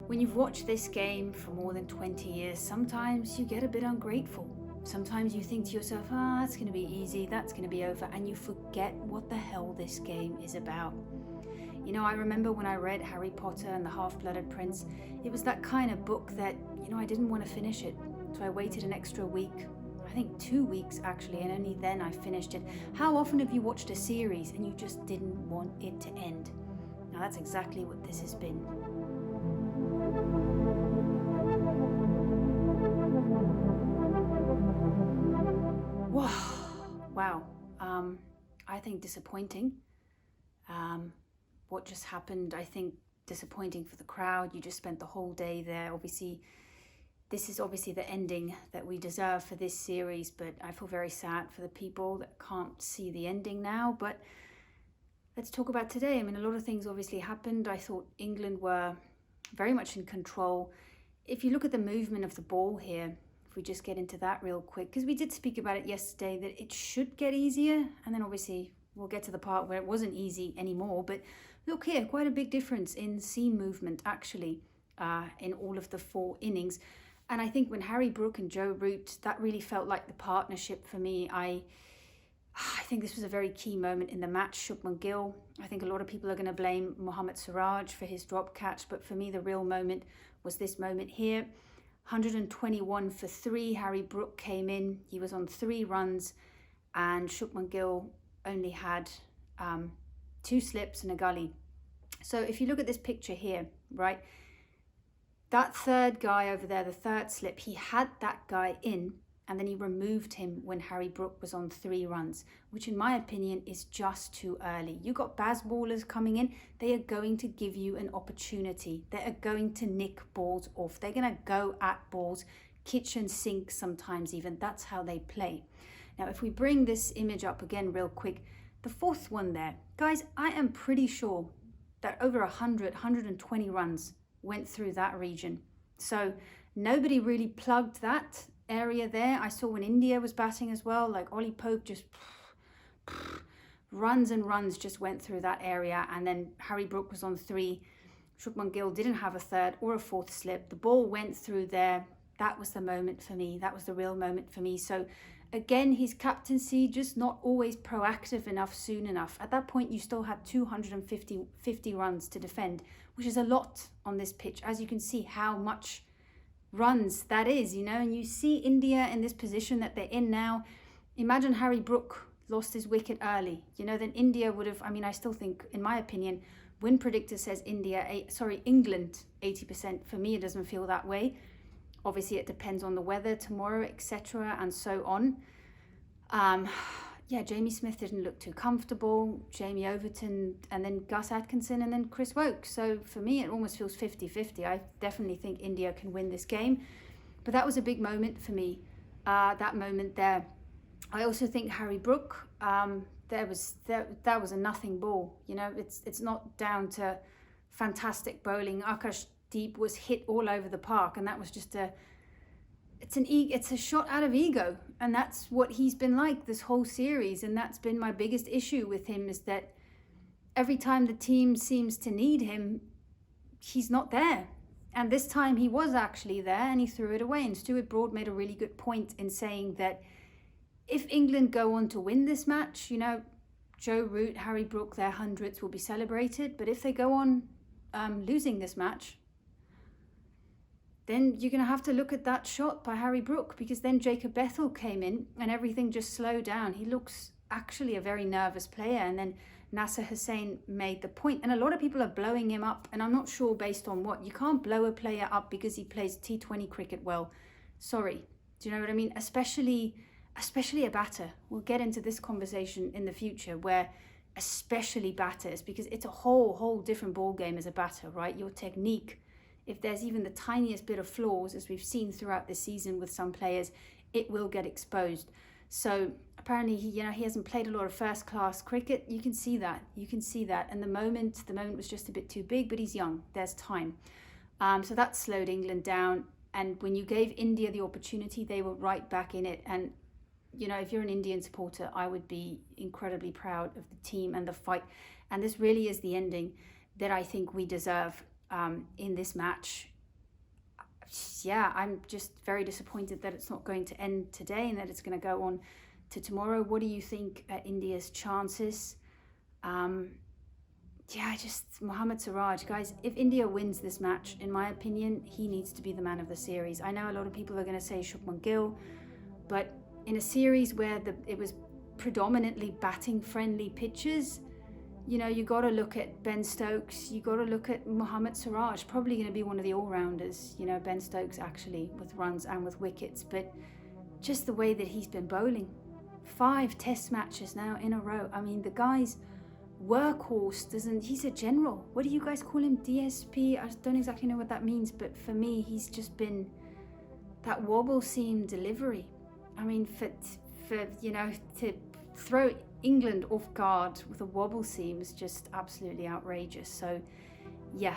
When you've watched this game for more than 20 years, sometimes you get a bit ungrateful. Sometimes you think to yourself, that's going to be easy, that's going to be over, and you forget what the hell this game is about. You know, I remember when I read Harry Potter and the Half-Blooded Prince, it was that kind of book that, I didn't want to finish it. So I waited an extra week, I think 2 weeks actually, and only then I finished it. How often have you watched a series and you just didn't want it to end? Now that's exactly what this has been. Wow. I think disappointing. What just happened, I think disappointing for the crowd. You just spent the whole day there. Obviously, this is obviously the ending that we deserve for this series, but I feel very sad for the people that can't see the ending now. But let's talk about today. I mean, a lot of things obviously happened. I thought England were very much in control. If you look at the movement of the ball here, if we just get into that real quick, because we did speak about it yesterday, that it should get easier. And then obviously we'll get to the part where it wasn't easy anymore. But look here, quite a big difference in seam movement actually in all of the 4 innings. And I think when Harry Brook and Joe Root, that really felt like the partnership for me. I think this was a very key moment in the match. Shubman Gill, I think a lot of people are going to blame Mohammad Siraj for his drop catch, but for me the real moment was this moment here. 121 for 3, Harry Brook came in, he was on 3 runs, and Shubman Gill only had 2 slips and a gully. So if you look at this picture here, right, that third guy over there, the third slip, he had that guy in, and then he removed him when Harry Brook was on 3 runs, which in my opinion is just too early. You got Baz ballers coming in, they are going to give you an opportunity. They are going to nick balls off. They're going to go at balls, kitchen sink sometimes even. That's how they play. Now, if we bring this image up again real quick, the 4th one there, guys, I am pretty sure that over 120 runs went through that region. So nobody really plugged that area there. I saw when India was batting as well, like Ollie Pope just runs and runs just went through that area. And then Harry Brook was on 3. Shubman Gill didn't have a 3rd or a 4th slip. The ball went through there. That was the moment for me. That was the real moment for me. So again, his captaincy just not always proactive enough soon enough. At that point, you still had 250 runs to defend, which is a lot on this pitch. As you can see how much runs that is, and you see India in this position that they're in now. Imagine Harry Brook lost his wicket early, then India would have, I still think, in my opinion, win predictor says England 80%. For me, it doesn't feel that way. Obviously, it depends on the weather tomorrow, etc., and so on. Jamie Smith didn't look too comfortable. Jamie Overton, and then Gus Atkinson, and then Chris Woke. So for me, it almost feels 50-50. I definitely think India can win this game. But that was a big moment for me, that moment there. I also think Harry Brook, that was a nothing ball. It's not down to fantastic bowling. Akash Deep was hit all over the park, and that was just it's a shot out of ego, and that's what he's been like this whole series. And that's been my biggest issue with him, is that every time the team seems to need him, he's not there. And this time he was actually there, and he threw it away. And Stuart Broad made a really good point in saying that if England go on to win this match, Joe Root, Harry Brook, their hundreds will be celebrated. But if they go on losing this match, then you're going to have to look at that shot by Harry Brook, because then Jacob Bethel came in and everything just slowed down. He looks actually a very nervous player. And then Nasser Hussain made the point, and a lot of people are blowing him up, and I'm not sure based on what. You can't blow a player up because he plays T20 cricket well. Sorry. Do you know what I mean? Especially a batter. We'll get into this conversation in the future, where especially batters, because it's a whole different ball game as a batter, right? Your technique, if there's even the tiniest bit of flaws, as we've seen throughout the season with some players, it will get exposed. So apparently he hasn't played a lot of first class cricket. You can see that. And the moment was just a bit too big, but he's young. There's time. So that slowed England down. And when you gave India the opportunity, they were right back in it. And if you're an Indian supporter, I would be incredibly proud of the team and the fight. And this really is the ending that I think we deserve in this match. yeah, I'm just very disappointed that it's not going to end today and that it's going to go on to tomorrow. What do you think are India's chances? Yeah, just Mohammad Siraj, guys. If India wins this match, in my opinion, he needs to be the man of the series. I know a lot of people are going to say Shubman Gill, but in a series where it was predominantly batting friendly pitches, you know, you got to look at Ben Stokes, you got to look at Mohammad Siraj, probably going to be one of the all-rounders, you know, Ben Stokes actually, with runs and with wickets, but just the way that he's been bowling. 5 test matches now in a row. I mean, the guy's workhorse he's a general. What do you guys call him? DSP? I don't exactly know what that means, but for me, he's just been that wobble seam delivery. I mean, for you know, to throw England off guard with a wobble seam is just absolutely outrageous. So yeah,